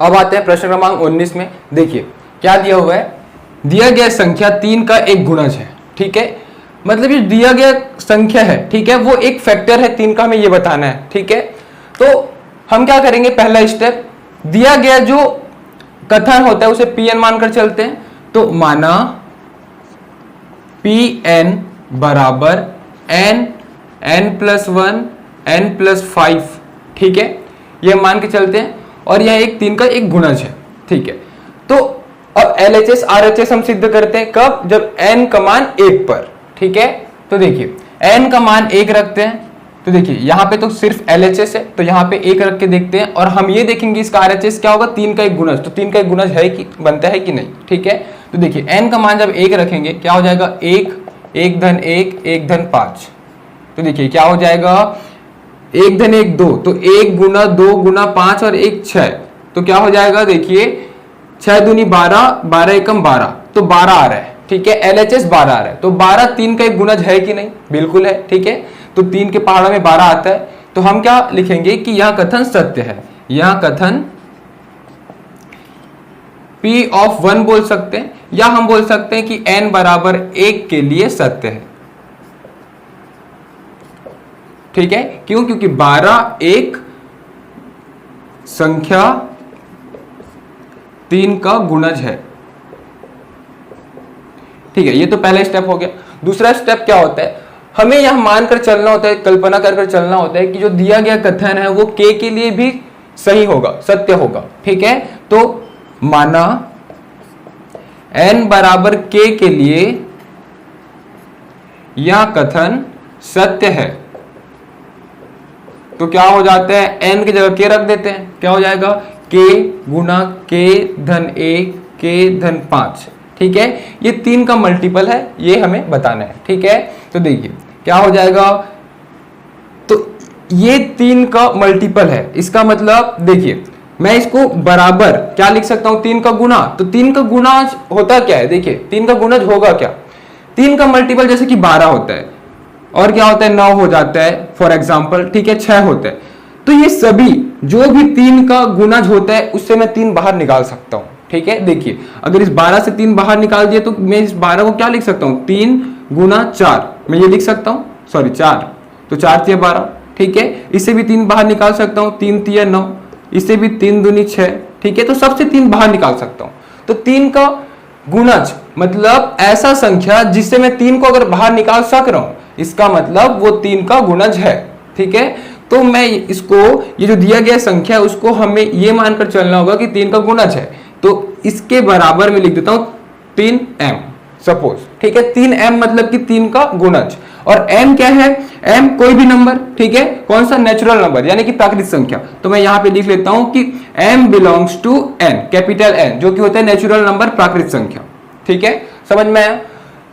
अब आते हैं प्रश्न क्रमांक 19 में। देखिए क्या दिया हुआ है, दिया गया संख्या 3 का एक गुणज है, ठीक है। मतलब ये दिया गया संख्या है, ठीक है, वो एक फैक्टर है 3 का, हमें ये बताना है, ठीक है। तो हम क्या करेंगे, पहला स्टेप, दिया गया जो कथन होता है उसे Pn मानकर चलते हैं। तो माना Pn बराबर n+1 n+5, ठीक है, ये मान के चलते हैं। और यह एक 3 का एक गुणज है, ठीक है। तो अब LHS RHS हम सिद्ध करते हैं कब, जब n का मान 1 पर, ठीक है। तो देखिए n का मान 1 रखते हैं, तो देखिए यहाँ पे तो सिर्फ LHS है, तो यहाँ पे 1 रख के देखते हैं, और हम ये देखेंगे इसका RHS क्या होगा, 3 का एक गुणज। तो 3 का एक गुणज है कि बनता है कि नहीं, ठीक है। तो देखिए n का मान जब 1 रखेंगे क्या हो जाएगा, 1 1 धन 1 1 धन 5। तो देखिए क्या हो जाएगा, 1 धन 1 2, तो 1 गुना 2 गुना 5 और 1 6, तो क्या हो जाएगा, देखिए 6 दूनी 12 12 एकम 12, तो 12 आ रहा है, ठीक है। LHS 12 आ रहा है, तो 12 3 का एक गुणज है कि नहीं, बिल्कुल है, ठीक है। तो 3 के पहाड़ों में 12 आता है, तो हम क्या लिखेंगे कि यह कथन सत्य है। यह कथन P(1) बोल सकते हैं, या हम बोल सकते हैं कि n बराबर 1 के लिए सत्य है, ठीक है। क्यों, क्योंकि 12 एक संख्या 3 का गुणज है, ठीक है। ये तो पहला स्टेप हो गया। दूसरा स्टेप क्या होता है, हमें यह मानकर चलना होता है, कल्पना कर चलना होता है कि जो दिया गया कथन है वो k के लिए भी सही होगा, सत्य होगा, ठीक है। तो माना n बराबर k के लिए यह कथन सत्य है, तो क्या हो जाता है, n की जगह k रख देते हैं, क्या हो जाएगा, k गुना k धन 1 k धन 5, ठीक है। ये 3 का मल्टीपल है, ये हमें बताना है, ठीक है। तो देखिए क्या हो जाएगा, तो ये 3 का मल्टीपल है, इसका मतलब देखिए मैं इसको बराबर क्या लिख सकता हूं, 3 का गुना। तो 3 का गुना होता क्या है, देखिए 3 का गुणज होगा क्या, 3 का मल्टीपल जैसे कि 12 होता है, और क्या होता है 9 हो जाता है फॉर एग्जाम्पल, ठीक है, 6 होता है। तो ये सभी जो भी 3 का गुणज होता है उससे मैं 3 बाहर निकाल सकता हूं, ठीक है। देखिए अगर इस 12 से 3 बाहर निकाल दिए तो मैं इस 12 को क्या लिख सकता हूं, 3 गुना 4, मैं ये लिख सकता हूं, सॉरी 4, तो 4 तिया 12, ठीक है। इससे भी 3 बाहर निकाल सकता हूं, 3 तिया 9, इससे भी 3 दूनी 6, ठीक है। तो सबसे 3 बाहर निकाल सकता हूं। तो 3 का गुणज मतलब ऐसा संख्या जिससे मैं 3 को अगर बाहर निकाल सक रहा हूं, इसका मतलब वो 3 का गुणज है, ठीक है। तो मैं इसको, ये जो दिया गया संख्या है उसको हमें ये मानकर चलना होगा कि 3 का गुणज है, तो इसके बराबर में लिख देता हूं 3m सपोज, ठीक है। 3m मतलब कि 3 का गुणज, और m क्या है, m कोई भी नंबर, ठीक है, कौन सा, नेचुरल नंबर यानी कि प्राकृतिक संख्या। तो मैं यहां पे लिख लेता हूं कि m belongs to n, capital N, जो कि होता है नेचुरल नंबर, प्राकृतिक संख्या, ठीक है, समझ में आया।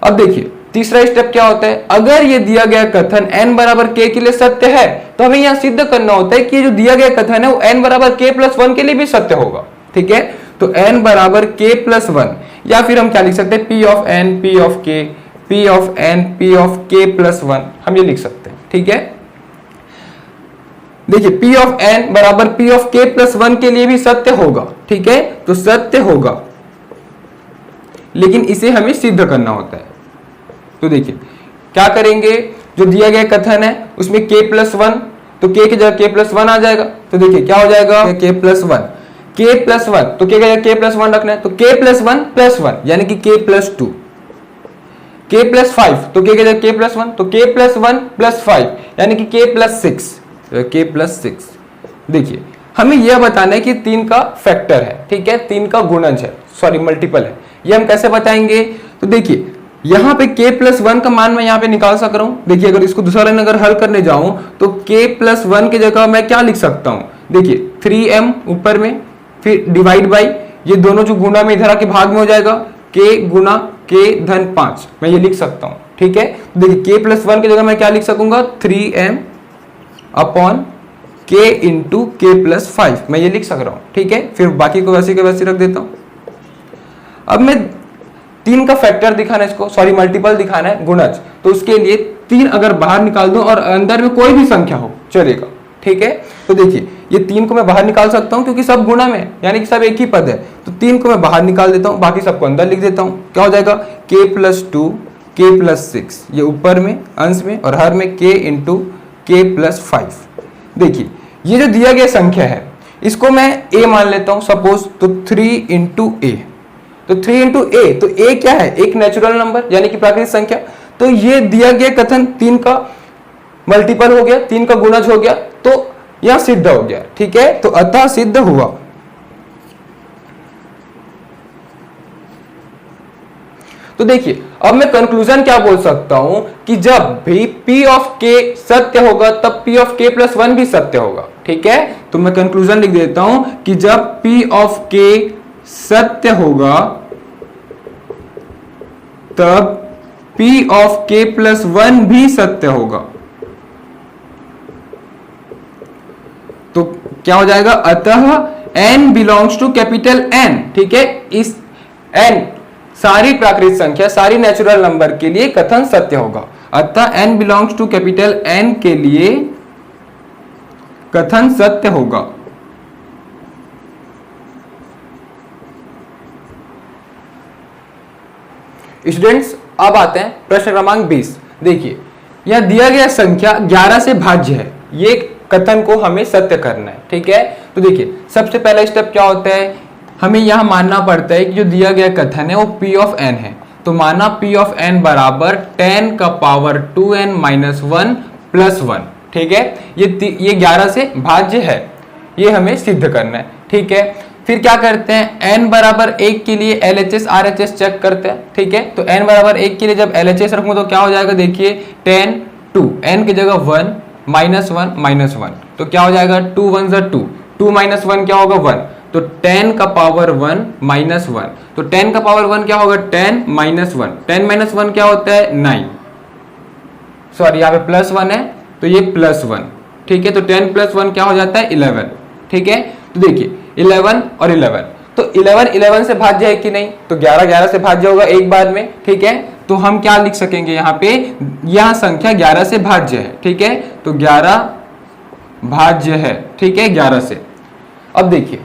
अब देखिए तीसरा स्टेप क्या होता है, अगर ये दिया गया कथन n बराबर k के लिए सत्य है तो हमें यहां सिद्ध करना होता है कि जो दिया गया कथन है वो n बराबर k+1 के लिए भी सत्य होगा, ठीक है। तो n बराबर k+1, या फिर हम क्या लिख सकते हैं, p of n p of k p of n p of k+1, हम ये लिख सकते हैं, ठीक है। देखिए p ऑफ n बराबर p ऑफ k+1 के लिए भी सत्य होगा, ठीक है। तो सत्य होगा, लेकिन इसे हमें सिद्ध करना होता है। तो देखिए क्या करेंगे, जो दिया गया कथन है उसमें k+1, तो k की जगह k+1 आ जाएगा। तो देखिए क्या हो जाएगा, k+1 तो k की जगह k+1 रखना है, तो k+1+1 यानी कि k+2, k+5 तो k की जगह k+1, तो k+1+5 यानी कि k+6, k+6। देखिए हमें यह बताना है कि 3 का फैक्टर है, ठीक है, 3 का गुणज है, सॉरी मल्टीपल है। ये हम कैसे बताएंगे, तो देखिए यहां पे k+1 का मान मैं यहां पे निकाल सक रहा हूं। देखिए अगर इसको दूसरा लाइन अगर हल करने जाऊं तो k+1 की जगह मैं क्या लिख सकता हूं, देखिए 3m ऊपर में, फिर डिवाइड बाई, ये दोनों जो गुना में इधर आके भाग में हो जाएगा, k गुना k धन 5, मैं ये लिख सकता हूं, ठीक है। देखिए k+1 की जगह मैं क्या लिख सकूंगा, 3m upon k into k+5, मैं ये लिख सक रहा हूं, ठीक है। फिर बाकी को वैसे के वैसे रख देता हूं। अब मैं 3 का फैक्टर दिखाना है इसको, सॉरी मल्टीपल दिखाना है, गुणज, तो उसके लिए 3 अगर बाहर निकाल दूं और अंदर में कोई भी संख्या हो चलेगा, ठीक है। तो देखिए ये 3 को मैं बाहर निकाल सकता हूं क्योंकि सब गुणा में, यानी कि सब एक ही पद है, तो 3 को मैं बाहर निकाल देता हूं, बाकी सबको अंदर लिख देता हूं। क्या हो जाएगा k+2 k+6, ये ऊपर में अंश में और हर में k × k+5। देखिए ये जो दिया गया संख्या है इसको मैं a मान लेता हूं सपोज, तो 3 × a, तो 3 × a, तो a क्या है, एक नेचुरल नंबर यानी कि प्राकृतिक संख्या। तो ये दिया गया कथन 3 का मल्टीपल हो गया, 3 का गुणज हो गया, तो यह सिद्ध हो गया, ठीक है। तो अतः सिद्ध हुआ। तो देखिए अब मैं कंक्लूजन क्या बोल सकता हूं कि जब भी p ऑफ k सत्य होगा तब p ऑफ k+1 भी सत्य होगा, ठीक है। तो मैं कंक्लूजन लिख देता हूं कि जब p ऑफ k सत्य होगा तब p ऑफ k+1 भी सत्य होगा। तो क्या हो जाएगा, अतः n belongs to capital N, ठीक है। इस n सारी प्राकृतिक संख्या, सारी नेचुरल नंबर के लिए कथन सत्य होगा। अतः n belongs to capital N के लिए कथन सत्य होगा। स्टूडेंट्स अब आते हैं प्रश्न क्रमांक 20। देखिए यह दिया गया संख्या 11 से भाज्य है, ये कथन को हमें सत्य करना है, ठीक है। तो देखिए सबसे पहला स्टेप क्या होता है, हमें यह मानना पड़ता है कि जो दिया गया कथन है वो p ऑफ n है। तो माना p ऑफ n बराबर 10 का पावर 2n - 1 + 1, ठीक है। ये 11 से भाज्य है, ये हमें सिद्ध करना है, ठीक है। फिर क्या करते हैं, n बराबर 1 के लिए LHS RHS चेक करते हैं, ठीक है। तो n बराबर 1 के लिए जब LHS रखूंगा तो क्या हो जाएगा, देखिए 10 2, n की जगह 1 -1 -1, तो क्या हो जाएगा 2 1 = 2, 2 - 1 क्या होगा 1, तो 10 का पावर 1 -1, तो 10 का पावर 1 क्या होगा 10 - 1, 10 - 1 क्या होता है 9, सॉरी यहाँ पे +1 है तो ये +1, ठीक है। तो 10 + 1 क्या हो जाता है 11, ठीक है। तो देखिए 11 और 11, तो 11 11 से भाज्य है कि नहीं, तो 11 11 से भाज्य होगा एक बार में, ठीक है। तो हम क्या लिख सकेंगे यहाँ पे, यह संख्या 11 से भाज्य है, ठीक है। तो 11 भाज्य है, ठीक है 11 से। अब देखिए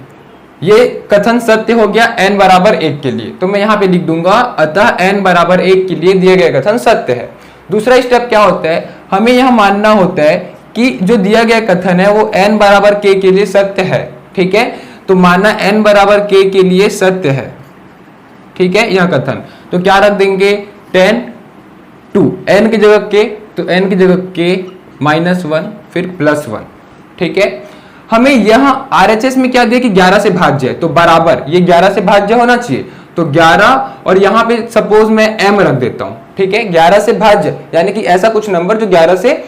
ये कथन सत्य हो गया n बराबर 1 के लिए, तो मैं यहाँ पे लिख दूंगा अतः n बराबर 1 के लिए दिया गया कथन सत्य है। दूसरा स्टेप क्या होता है, हमें यह मानना होता है कि जो दिया गया कथन है वो n बराबर k के लिए सत्य है, ठीक है। तो माना n बराबर k के लिए सत्य है, ठीक है यह कथन, तो क्या रख देंगे 10 2, n की जगह k, तो n की जगह k -1 फिर +1, ठीक है। हमें यहाँ RHS में क्या दिया कि 11 से भाज्य है, तो बराबर ये 11 से भाज्य होना चाहिए, तो 11 और यहाँ पे सपोज मैं m रख देता हूँ, ठीक है। 11 से भाज्य यानी कि ऐसा कुछ नंबर जो 11 से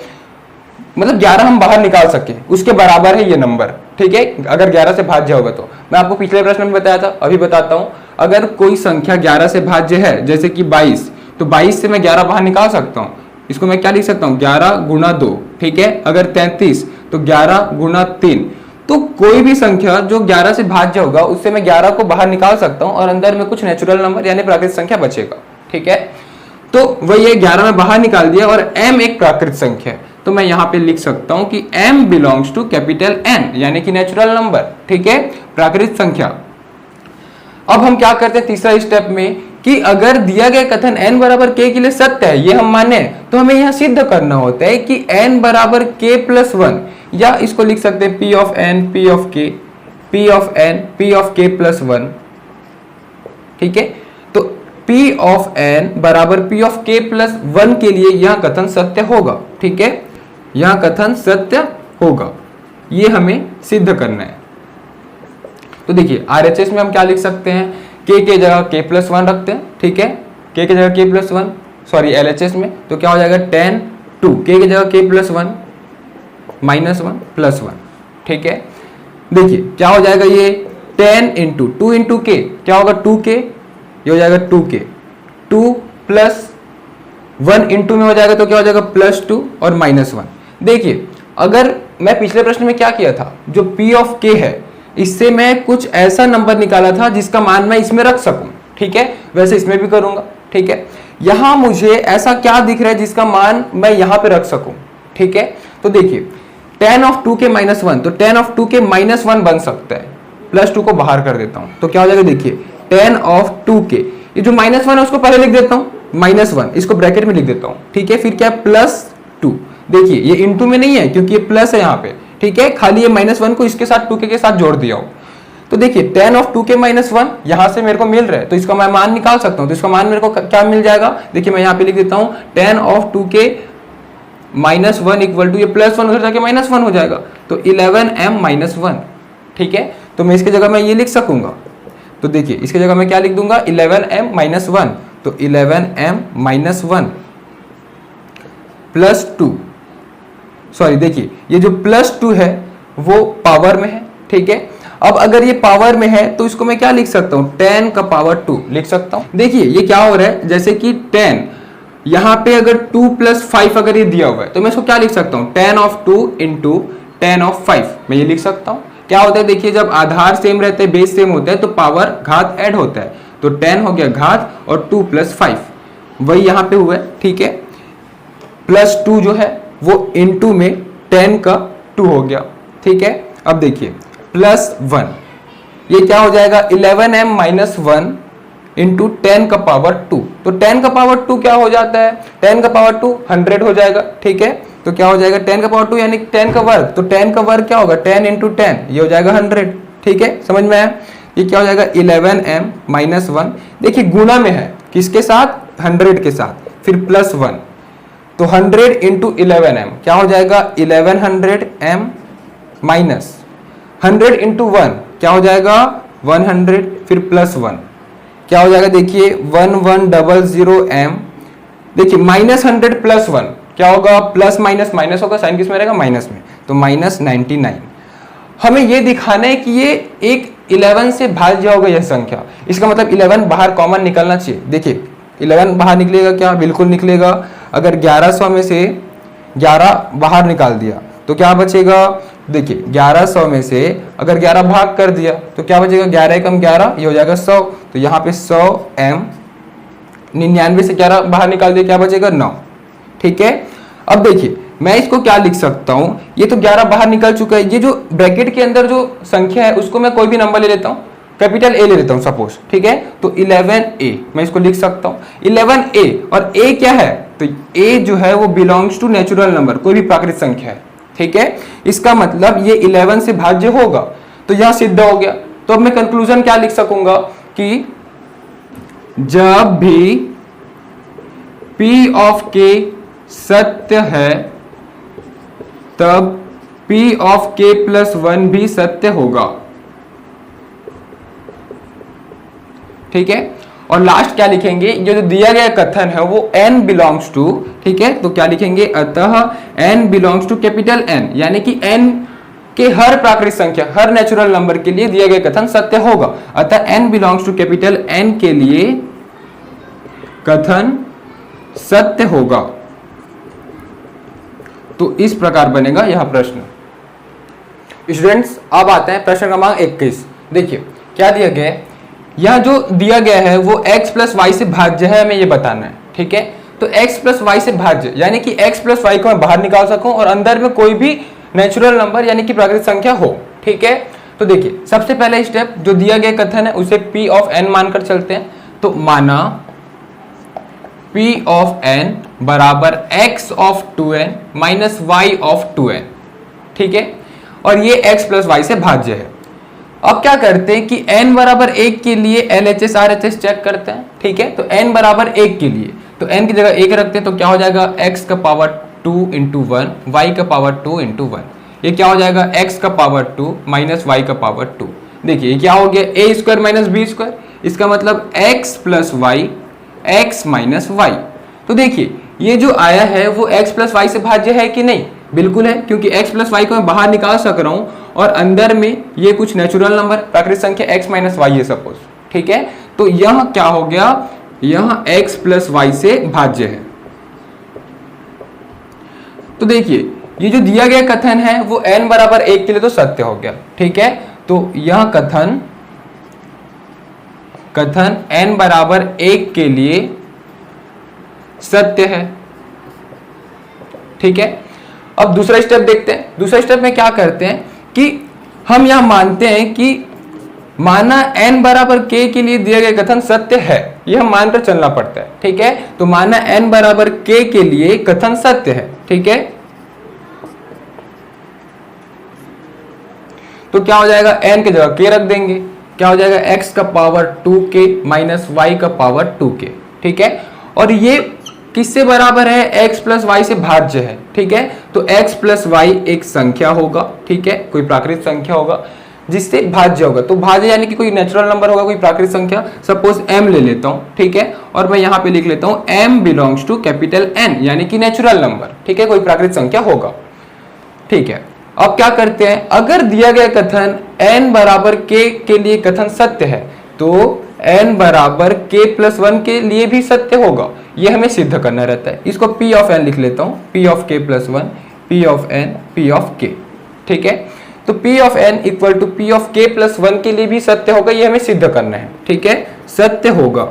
मतलब 11 हम बाहर निकाल सके उसके बराबर है ये नंबर, ठीक है। अगर 11 से भाज्य होगा तो मैं आपको पिछले प्रश्न में बताया था, अभी बताता हूँ। अगर कोई संख्या 11 से भाज्य है जैसे कि 22, तो 22 से मैं 11 बाहर निकाल सकता हूँ, इसको मैं क्या लिख सकता हूँ 11 × 2, ठीक है। अगर 33 तो 11 × 3, तो कोई भी संख्या जो 11 से भाज्य होगा उससे मैं 11 को बाहर निकाल सकता हूँ और अंदर में कुछ नेचुरल नंबर यानी प्राकृतिक संख्या बचेगा, ठीक है। तो वही ये 11 में बाहर निकाल दिया और m एक प्राकृतिक संख्या है, तो मैं यहाँ पे लिख सकता हूँ कि m belongs to capital N यानी कि नेचुरल नंबर, ठीक है प्राकृतिक संख्या। अब हम क्या करते हैं तीसरा स्टेप में कि अगर दिया गया कथन n बराबर k के लिए सत्य है, ये हम माने, तो हमें यह सिद्ध करना होता है कि n बराबर k+1, या इसको लिख सकते हैं p of n p of k p of n p of k+1, ठीक है। तो p ऑफ n बराबर p ऑफ k+1 के लिए यह कथन सत्य होगा, ठीक है, यह कथन सत्य होगा, ये हमें सिद्ध करना है। तो देखिए RHS में हम क्या लिख सकते हैं, k के जगह k+1 रखते हैं, ठीक है, k के जगह k+1, सॉरी LHS में तो क्या हो जाएगा 10 2, k के जगह k+1 -1 +1, ठीक है। देखिए क्या हो जाएगा ये 10 × 2 × k क्या होगा 2k, ये हो जाएगा 2k, 2 + 1 × में हो जाएगा तो क्या हो जाएगा +2 और -1। देखिए अगर मैं पिछले प्रश्न में क्या किया था, जो p ऑफ k है इससे मैं कुछ ऐसा नंबर निकाला था जिसका मान मैं इसमें रख सकूं, ठीक है, वैसे इसमें भी करूंगा, ठीक है। यहां मुझे ऐसा क्या दिख रहा है जिसका मान मैं यहां पे रख सकूं, ठीक है। तो देखिए 10 ऑफ 2 के -1, तो 10 ऑफ 2 के -1 बन सकता है, +2 को बाहर कर देता हूं तो क्या हो जाएगा, देखिए 10 ऑफ 2 के, ये जो -1 है उसको पहले लिख देता हूं, -1 इसको ब्रैकेट में लिख देता हूं, ठीक है, फिर क्या +2, देखिए ये इनटू में नहीं है क्योंकि ये प्लस है यहाँ पे, ठीक है, खाली ये -1 को इसके साथ 2 के साथ जोड़ दिया हो, तो देखिए 10 ऑफ 2 के -1 यहां से मेरे को मिल रहा है, तो इसका मैं मान निकाल सकता हूं, तो इसका मान मेरे को क्या मिल जाएगा, देखिए मैं यहाँ पे लिख देता हूं 10 ऑफ 2 के -1 इक्वल टू ये +1 उधर जाके -1 हो जाएगा, तो 11m-1, ठीक है, तो मैं इसके जगह में ये लिख सकूंगा, तो देखिए इसके जगह मैं क्या लिख दूंगा 11m-1, तो 11m-1 +2, सॉरी देखिए ये जो +2 है वो पावर में है, ठीक है, अब अगर ये पावर में है तो इसको मैं क्या लिख सकता हूं 10 का पावर 2 लिख सकता हूं। देखिए ये क्या हो रहा है, जैसे कि 10 यहां पे अगर 2 + 5 अगर ये दिया हुआ है तो मैं इसको क्या लिख सकता हूं 10 ऑफ 2 इंटू 10 ऑफ 5, मैं ये लिख सकता हूं। क्या होता है, देखिए जब आधार सेम रहते हैं, बेस सेम होता है तो पावर घात ऐड होता है, तो 10 हो गया घात और 2 + 5 वही यहां पे हुआ है, ठीक है, +2 जो है वो इंटू में 10 का 2 हो गया, ठीक है। अब देखिए +1 ये क्या हो जाएगा 11m-1 इंटू 10 का पावर 2, तो 10 का पावर 2 क्या हो जाता है, 10 का पावर 2 100 हो जाएगा, ठीक है, तो क्या हो जाएगा 10 का पावर 2 यानी 10 का वर्ग, तो 10 का वर्ग क्या होगा 10 इंटू 10, ये हो जाएगा 100, ठीक है, समझ में आया, ये क्या हो जाएगा 11m-1, देखिए गुना में है किसके साथ 100 के साथ, फिर +1, तो 100 इंटू 11m क्या हो जाएगा 1100m माइनस 100 इंटू 1 क्या हो जाएगा 100, फिर +1 क्या हो जाएगा, देखिए 1100m, देखिए -100 +1 क्या होगा, प्लस माइनस होगा, साइन किस में रहेगा माइनस में, तो -99। हमें ये दिखाना है कि ये एक 11 से भाज्य होगा यह संख्या, इसका मतलब 11 बाहर कॉमन निकलना चाहिए। देखिए 11 बाहर निकलेगा क्या, बिल्कुल निकलेगा। अगर 1100 में से 11 बाहर निकाल दिया तो क्या बचेगा, देखिए 1100 में से अगर 11 भाग कर दिया तो क्या बचेगा, 11 कम 11 ये हो जाएगा 100, तो यहाँ पे 100m, 99 से 11 बाहर निकाल दिया क्या बचेगा 9, ठीक है। अब देखिए मैं इसको क्या लिख सकता हूँ, ये तो 11 बाहर निकल चुका है, ये जो ब्रैकेट के अंदर जो संख्या है उसको मैं कोई भी नंबर ले लेता हूँ, कैपिटल ए ले लेता हूँ सपोज, ठीक है, तो 11a मैं इसको लिख सकता हूँ 11a, और a क्या है, तो a जो है वो बिलोंग्स टू नेचुरल नंबर, कोई भी प्राकृतिक संख्या है, ठीक है, इसका मतलब ये 11 से भाज्य होगा, तो यह सिद्ध हो गया। तो अब मैं कंक्लूजन क्या लिख सकूंगा कि जब भी P ऑफ K सत्य है तब P ऑफ K + 1 भी सत्य होगा, ठीक है। और लास्ट क्या लिखेंगे, जो दिया गया कथन है वो n बिलोंग्स टू, ठीक है, तो क्या लिखेंगे, अतः n belongs to capital N, यानी कि n के हर प्राकृतिक संख्या, हर नेचुरल नंबर के लिए दिया गया कथन सत्य होगा, अतः n belongs to capital N के लिए कथन सत्य होगा। तो इस प्रकार बनेगा यह प्रश्न। स्टूडेंट्स अब आते हैं प्रश्न क्रमांक 21। देखिए क्या दिया गया है, यह जो दिया गया है वो x + y से भाज्य है, हमें ये बताना है, ठीक है। तो x + y से भाज्य यानी कि x + y को मैं बाहर निकाल सकूं और अंदर में कोई भी नेचुरल नंबर यानी कि प्राकृतिक संख्या हो, ठीक है। तो देखिए सबसे पहला स्टेप जो दिया गया कथन है उसे P ऑफ n मानकर चलते हैं, तो माना P ऑफ n बराबर x of 2n minus y of 2n, ठीक है, और ये x + y से भाज्य है। अब क्या करते हैं कि n बराबर 1 के लिए LHS RHS चेक करते हैं, ठीक है, तो n बराबर 1 के लिए तो n की जगह 1 रखते हैं, तो क्या हो जाएगा x का पावर 2 × 1 y का पावर 2 × 1, ये क्या हो जाएगा x का पावर 2 माइनस y का पावर 2। देखिए क्या हो गया a² - b², इसका मतलब x + y x minus y। तो देखिए ये जो आया है वो x + y से भाज्य है कि नहीं, बिल्कुल है, क्योंकि x + y को मैं बाहर निकाल सक रहा हूं और अंदर में ये कुछ नेचुरल नंबर प्राकृतिक संख्या x - y है सपोज, ठीक है, तो यह क्या हो गया, यह x + y से भाज्य है। तो देखिए ये जो दिया गया कथन है वो n बराबर 1 के लिए तो सत्य हो गया, ठीक है, तो यह कथन n बराबर 1 के लिए सत्य है, ठीक है। अब दूसरा स्टेप देखते हैं। दूसरा स्टेप में क्या करते हैं कि हम यहां मानते हैं कि माना n बराबर k के लिए दिया गया कथन सत्य है, यह हम मानकर चलना पड़ता है, ठीक है। तो माना n बराबर k के लिए कथन सत्य है, ठीक है। तो क्या हो जाएगा, n की जगह k रख देंगे, क्या हो जाएगा x का पावर 2k माइनस y का पावर 2k, ठीक है। और ये किससे बराबर है, x प्लस वाई से भाज्य है, ठीक है। तो x प्लस वाई एक संख्या होगा, ठीक है, कोई प्राकृतिक संख्या होगा जिससे भाज्य होगा। तो भाज्य यानी कि कोई नेचुरल नंबर होगा, कोई प्राकृतिक संख्या, सपोज m ले लेता हूं, ठीक है। और मैं यहां पे लिख लेता हूं m belongs to capital N, यानी कि नेचुरल नंबर, ठीक है, कोई प्राकृतिक संख्या होगा, ठीक है। अब क्या करते हैं, अगर दिया गया कथन n बराबर k के लिए कथन सत्य है तो n बराबर k प्लस 1 के लिए भी सत्य होगा, ये हमें सिद्ध करना रहता है। इसको p ऑफ n लिख लेता हूं, p of k plus 1, p of n, p of k, ठीक है। तो p of n equal to p of k plus 1 के लिए भी सत्य होगा, ये हमें सिद्ध करना है, ठीक है, सत्य होगा,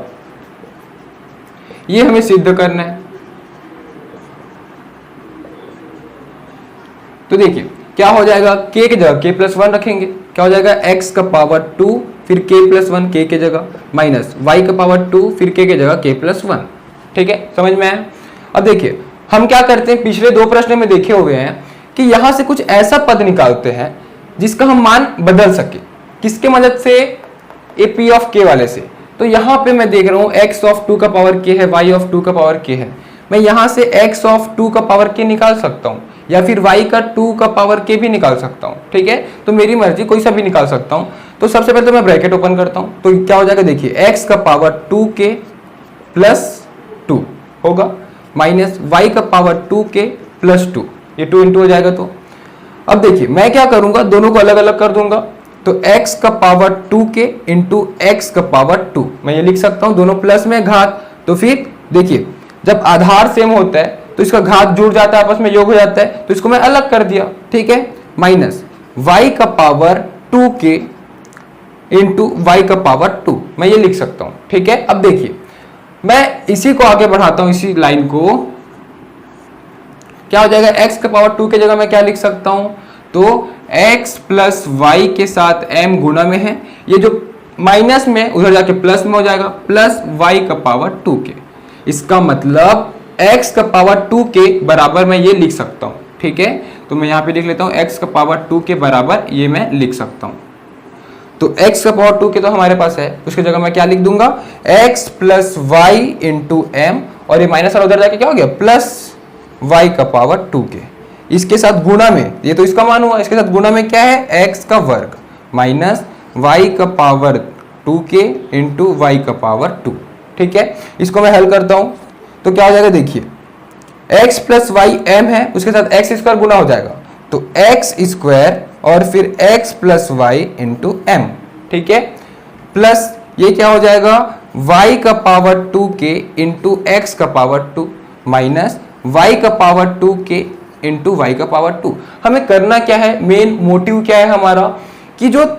ये हमें सिद्ध करना है। तो देखिए क्या हो जाएगा, k की जगह k प्लस 1 रखेंगे, क्या हो जाएगा x का पावर 2 फिर k प्लस 1 k की जगह माइनस y का पावर 2 फिर k की जगह k प्लस 1, ठीक है, समझ में आया। अब देखिए हम क्या करते हैं, पिछले दो प्रश्न में देखे हुए हैं कि यहां से कुछ ऐसा पद निकालते हैं जिसका हम मान बदल सके, किसके मदद से, ए p ऑफ k वाले से। तो यहां पे मैं देख रहा हूं x ऑफ 2 का पावर k है, y ऑफ 2 का पावर k है, मैं यहां से x ऑफ 2 का पावर k निकाल सकता हूं या फिर y का 2 का पावर k भी निकाल सकता हूं, ठीक है। तो मेरी मर्जी, कोई सा भी निकाल सकता हूं। तो सबसे पहले तो मैं ब्रैकेट ओपन करता हूं, तो क्या हो जाएगा, देखिए x का पावर 2k प्लस 2 होगा माइनस y का पावर 2k प्लस 2, ये 2 इंटू हो जाएगा। तो अब देखिए मैं क्या करूंगा, दोनों को अलग अलग कर दूंगा, तो x का पावर 2k इंटू x का पावर 2, मैं ये लिख सकता हूं, दोनों प्लस में घात। तो फिर देखिए जब आधार सेम होता है तो इसका घात जुड़ जाता है, आपस में योग हो जाता है, तो इसको मैं अलग कर दिया, ठीक है, माइनस y का पावर 2k इंटू y का पावर 2, मैं ये लिख सकता हूं, ठीक है। अब देखिए मैं इसी को आगे बढ़ाता हूं, इसी लाइन को, क्या हो जाएगा, x का पावर 2 की जगह मैं क्या लिख सकता हूं, तो x प्लस वाई के साथ m गुणा में है, ये जो माइनस में उधर जाके प्लस में हो जाएगा, प्लस y का पावर 2k, इसका मतलब x का पावर 2 के बराबर मैं ये लिख सकता हूं, ठीक है। तो मैं यहां पे लिख लेता हूं x का पावर 2 के बराबर ये मैं लिख सकता हूं। तो x का पावर 2 के तो हमारे पास है, उसकी जगह मैं क्या लिख दूंगा, x plus Y into M, और ये माइनस वाला उधर जाके क्या हो गया, प्लस y का पावर 2 के, इसके साथ गुणा में, ये तो इसका मान हुआ, इसके साथ गुणा में क्या है, x का वर्ग माइनस y का पावर 2k इंटू y का पावर 2, ठीक है। इसको मैं हल करता हूं तो क्या हो जाएगा, देखिए x प्लस वाई m है, उसके साथ x स्क्वायर गुना हो जाएगा, तो x स्क्वायर और फिर x plus Y into M, ठीक है, प्लस ये क्या हो जाएगा, y का पावर 2k इंटू एक्स का पावर 2 माइनस y का पावर 2k इंटू वाई का पावर 2। हमें करना क्या है, मेन मोटिव क्या है हमारा, कि जो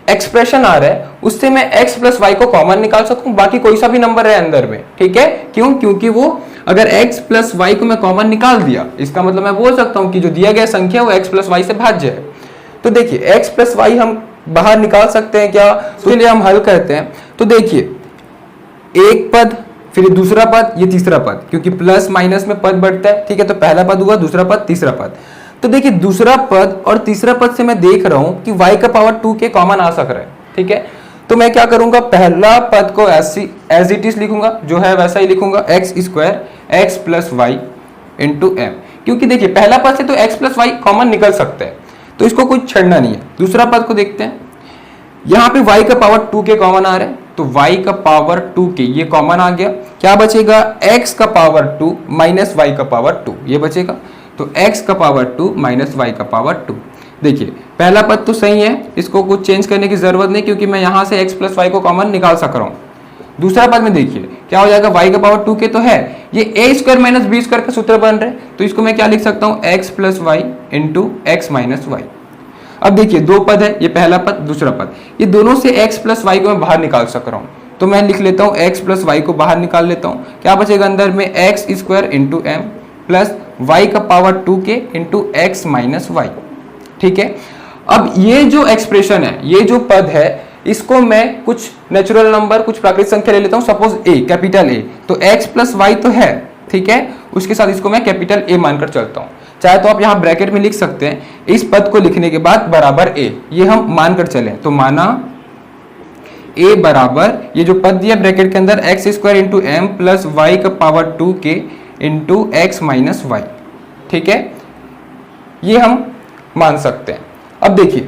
एक्सप्रेशन आ रहा है उससे मैं x प्लस वाई को कॉमन निकाल सकूं, बाकी कोई सा भी नंबर है अंदर में, ठीक है। क्यों, क्योंकि वो अगर x प्लस वाई को मैं कॉमन निकाल दिया, इसका मतलब मैं बोल सकता हूं कि जो दिया गया संख्या वो x प्लस वाई से भाज्य है। तो देखिए x प्लस वाई हम बाहर निकाल सकते हैं क्या, तो लिए हम हल करते हैं। तो देखिए एक पद फिर दूसरा पद, ये तीसरा पद, क्योंकि प्लस माइनस में पद बढ़ता है, ठीक है। तो पहला पद हुआ, दूसरा पद, तीसरा पद। तो देखिए दूसरा पद और तीसरा पद से मैं देख रहा हूं कि y का पावर 2 के कॉमन आ सक रहा है, ठीक है। तो मैं क्या करूंगा, पहला पद को एज इट इज लिखूंगा, जो है वैसा ही लिखूंगा, X square X plus Y into M, क्योंकि देखिए पहला पद से तो एक्स प्लस वाई कॉमन निकल सकता है, तो इसको कुछ छेड़ना नहीं है। दूसरा पद को देखते हैं, यहाँ पे y का पावर 2 के कॉमन आ रहा है, तो y का पावर 2 के ये कॉमन आ गया, क्या बचेगा, x का पावर 2 माइनस y का पावर 2, ये बचेगा। तो x का पावर 2 माइनस y का पावर 2। देखिए पहला पद तो सही है, इसको कुछ चेंज करने की जरूरत नहीं, क्योंकि मैं यहाँ से x प्लस वाई को कॉमन निकाल सक रहा हूँ। दूसरा पद में देखिए क्या हो जाएगा, y का पावर 2 के तो है, ये a square minus B square का सूत्र बन रहा है, तो इसको मैं क्या लिख सकता हूँ, x plus Y into X minus Y. अब देखिए दो पद है, ये पहला पद दूसरा पद, ये दोनों से x प्लस वाई को मैं बाहर निकाल सक रहा हूँ, तो मैं लिख लेता हूँ x प्लस वाई को बाहर निकाल लेता हूँ, क्या बचेगा अंदर में, X square into M plus y का power 2k into X minus Y. ठीक है, अब ये जो एक्सप्रेशन है, ये जो पद है, इसको मैं कुछ नेचुरल नंबर, कुछ प्राकृतिक संख्या ले लेता हूं, सपोज a, कैपिटल A, तो x प्लस वाई तो है, ठीक है, उसके साथ इसको मैं कैपिटल A मानकर चलता हूं। चाहे तो आप यहां ब्रैकेट में लिख सकते हैं, इस पद को लिखने के बाद बराबर a, ये हम मानकर चले, तो माना a बराबर ये जो पद दिया ब्रैकेट के अंदर X square into M plus Y का power 2k into X minus Y. ठीक है, ये हम मान सकते हैं। अब देखिए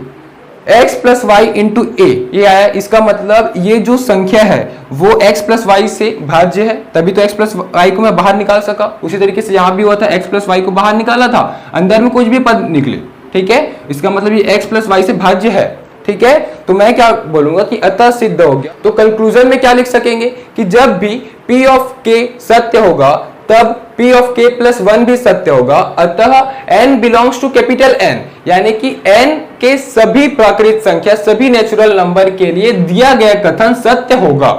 x प्लस वाई इंटू ए ये आया, इसका मतलब ये जो संख्या है वो x प्लस वाई से भाज्य है, तभी तो x प्लस वाई को मैं बाहर निकाल सका। उसी तरीके से यहां भी हुआ था, x प्लस वाई को बाहर निकाला था, अंदर में कुछ भी पद निकले। ठीक है, इसका मतलब ये x प्लस वाई से भाज्य है। ठीक है, तो मैं क्या बोलूंगा कि अतः सिद्ध हो गया। तो कंक्लूजन में क्या लिख सकेंगे कि जब भी p ऑफ k सत्य होगा तब p ऑफ k प्लस 1 भी सत्य होगा, अतः n belongs to capital N, यानी कि n के सभी प्राकृतिक संख्या, सभी नेचुरल नंबर के लिए दिया गया कथन सत्य होगा।